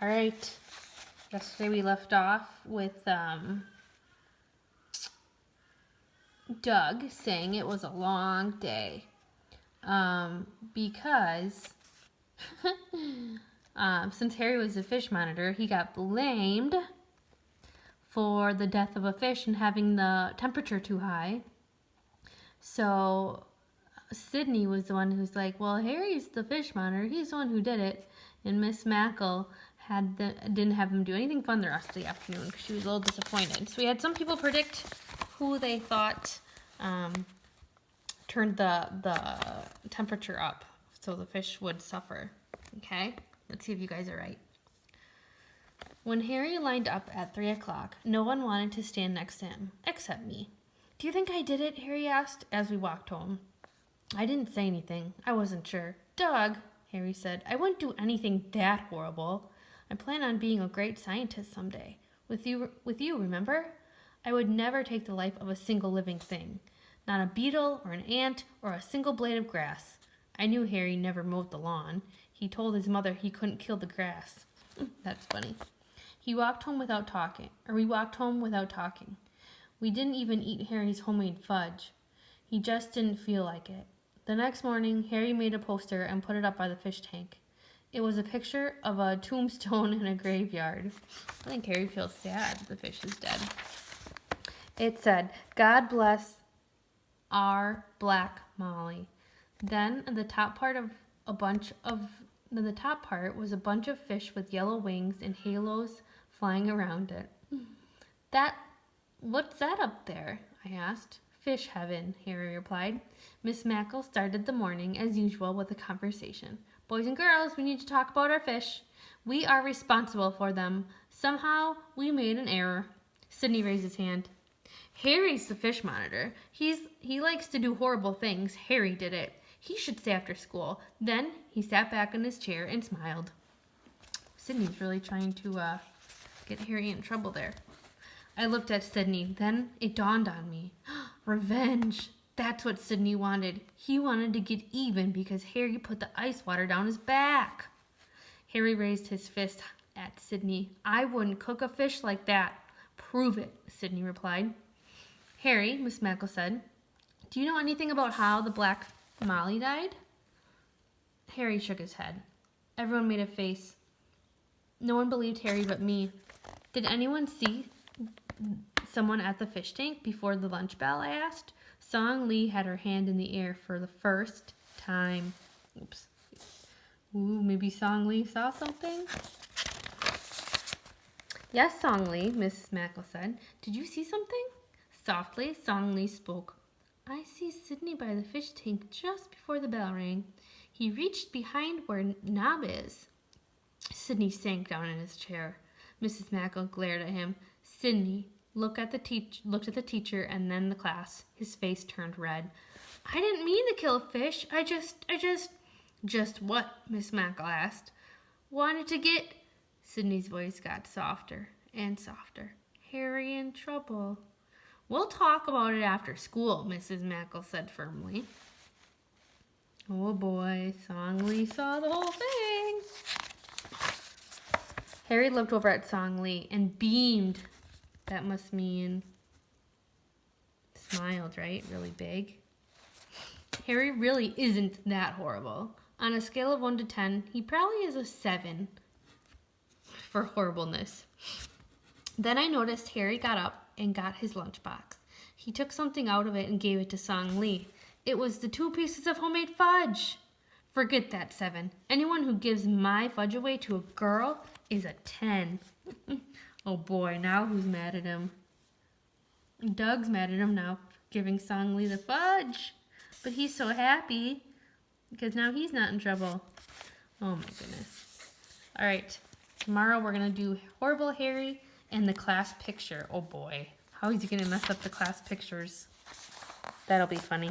All right. Yesterday we left off with Doug saying it was a long day because since Harry was a fish monitor, he got blamed for the death of a fish and having the temperature too high. So Sydney was the one who's like, well, Harry's the fish monitor. He's the one who did it. And Miss Mackle didn't have him do anything fun the rest of the afternoon because she was a little disappointed. So we had some people predict who they thought turned the temperature up so the fish would suffer. Okay? Let's see if you guys are right. When Harry lined up at 3 o'clock, no one wanted to stand next to him, except me. Do you think I did it? Harry asked as we walked home. I didn't say anything. I wasn't sure. Doug, Harry said, I wouldn't do anything that horrible. I plan on being a great scientist someday. With you, remember? I would never take the life of a single living thing. Not a beetle or an ant or a single blade of grass. I knew Harry never mowed the lawn. He told his mother he couldn't kill the grass. That's funny. We walked home without talking. We didn't even eat Harry's homemade fudge. He just didn't feel like it. The next morning, Harry made a poster and put it up by the fish tank. It was a picture of a tombstone in a graveyard. I think Harry feels sad the fish is dead. It said, God bless our Black Molly. Then the top part was a bunch of fish with yellow wings and halos flying around it. What's that up there? I asked. Fish heaven, Harry replied. Miss Mackle started the morning, as usual, with a conversation. Boys and girls, we need to talk about our fish. We are responsible for them. Somehow, we made an error. Sydney raised his hand. Harry's the fish monitor. He likes to do horrible things. Harry did it. He should stay after school. Then he sat back in his chair and smiled. Sydney's really trying to get Harry in trouble there. I looked at Sydney. Then it dawned on me. Revenge. That's what Sydney wanted. He wanted to get even because Harry put the ice water down his back. Harry raised his fist at Sydney. I wouldn't cook a fish like that. Prove it, Sydney replied. Harry, Miss Mackle said, do you know anything about how the Black Molly died? Harry shook his head. Everyone made a face. No one believed Harry but me. Did anyone see someone at the fish tank before the lunch bell? I asked. Song Lee had her hand in the air for the first time. Oops. Ooh, maybe Song Lee saw something? Yes, Song Lee, Mrs. Mackle said. Did you see something? Softly, Song Lee spoke. I see Sydney by the fish tank just before the bell rang. He reached behind where Nob is. Sydney sank down in his chair. Mrs. Mackle glared at him. Sydney looked at the teacher and then the class. His face turned red. I didn't mean to kill a fish. I just what? Miss Mackle asked. Wanted to get... Sydney's voice got softer and softer. Harry in trouble. We'll talk about it after school, Mrs. Mackle said firmly. Oh boy, Song Lee saw the whole thing. Harry looked over at Song Lee and beamed. That must mean smiled, right? Really big. Harry really isn't that horrible. On a scale of 1 to 10, he probably is a 7 for horribleness. Then I noticed Harry got up and got his lunchbox. He took something out of it and gave it to Song Lee. It was the 2 pieces of homemade fudge. Forget that 7. Anyone who gives my fudge away to a girl is a 10. Oh boy, now who's mad at him? Doug's mad at him now, giving Song Lee the fudge. But he's so happy because now he's not in trouble. Oh my goodness. All right, tomorrow we're going to do Horrible Harry and the class picture. Oh boy, how is he going to mess up the class pictures? That'll be funny.